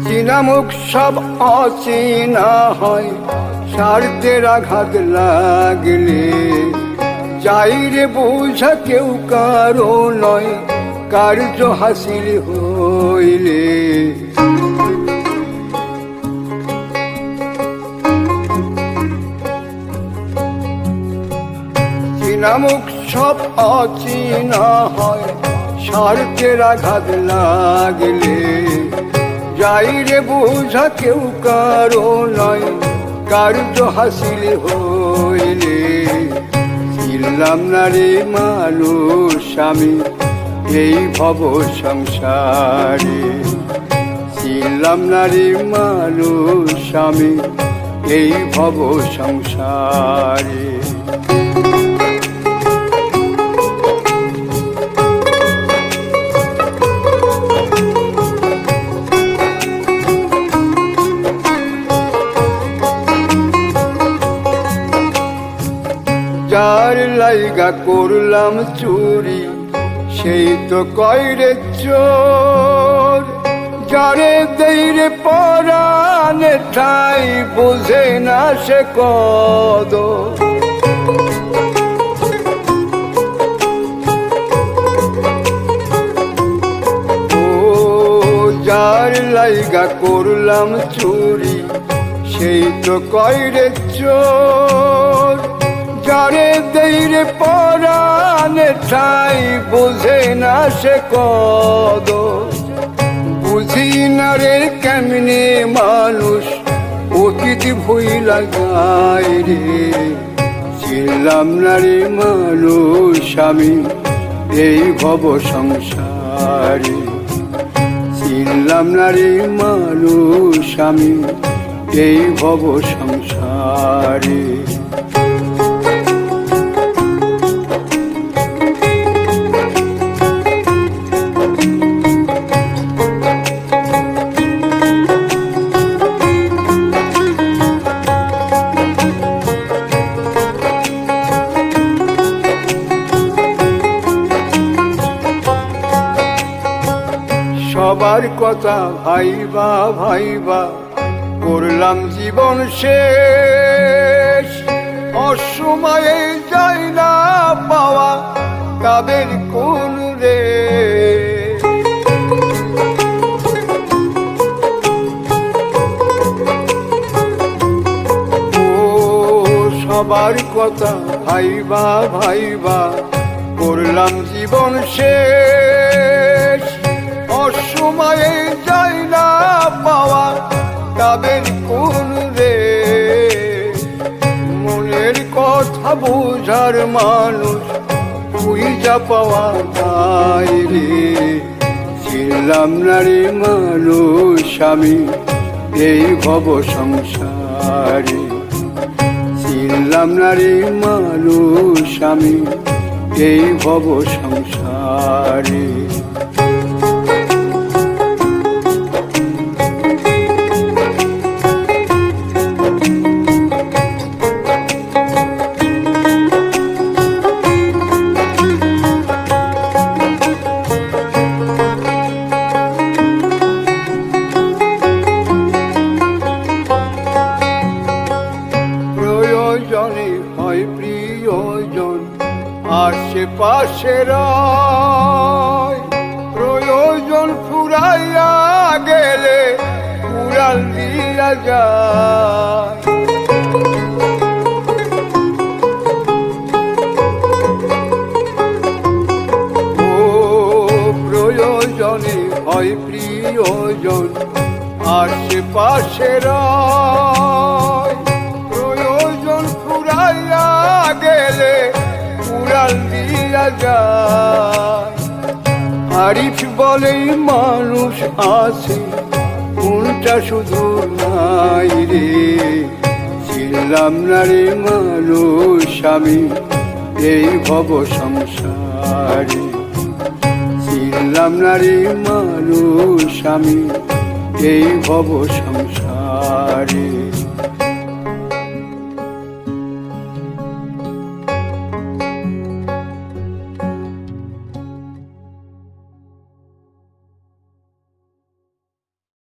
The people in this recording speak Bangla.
চেনা মুখ সব অচেনা হয়, স্বার্থের আঘাত লাগলে। চাইরে বোঝা কেউ কারো নয়, কার্য হাসিল হইলে। চেনা মুখ সব অচেনা হয়, স্বার্থের আঘাত লাগলে। যাইরে বোঝা কেউ কারো নয়, কার্য হাসিল হইলে। ছিলাম না রে মানুষ আমি এই ভব সংসারে, ছিলাম না রে মানুষ আমি এই ভব সংসারে। যার লাইগা করলাম চুরি, সেই তো কয়রে চোর। যারে দেইরে পরাণে ঠাই, বোঝে না সে কদর। ও যার লাইগা করলাম চুরি, সেই তো কয়রে চোর। যারে দেইরে পরাণে ঠাই, বোঝে না সে কদর। বুঝি না রে কেমনে মানুষ অতীত ভুইলা যায় রে। ছিলাম না রে মানুষ আমি এই ভব সংসারে, ছিলাম না রে মানুষ আমি এই ভব সংসারে। সবার কথা ভাইবা ভাইবা করলাম জীবন শেষ। অসময়ে যাই না পাওয়া কাবের কোন রে। ও সবার কথা ভাইবা ভাইবা করলাম জীবন শেষ। অসময়ে যাই না পাওয়া কাবের কোন রে। মনের কথা বোঝার মানুষ বুঝা পাওয়া যায় রে। ছিলাম না রে মানুষ আমি এই ভব সংসারে, ছিলাম না রে মানুষ আমি এই ভব সংসারে। প্রয়োজনে হয় প্রিয়জন আশেপাশে রয়। প্রয়োজন ফুরাইয়া গেলে উড়াল দিয়া যায়। ও প্রয়োজনে হয় প্রিয়জন আশেপাশে রয়। প্রয়োজন ফুরাইয়া গেলে উড়াল দিয়া যায়। আরিফ বলেই মানুষ আছে, কোনটা শুধু নাই রে। ছিলাম না রে মানুষ আমি এই ভব সংসারে, ছিলাম না রে মানুষ আমি এই ভব সংসারে।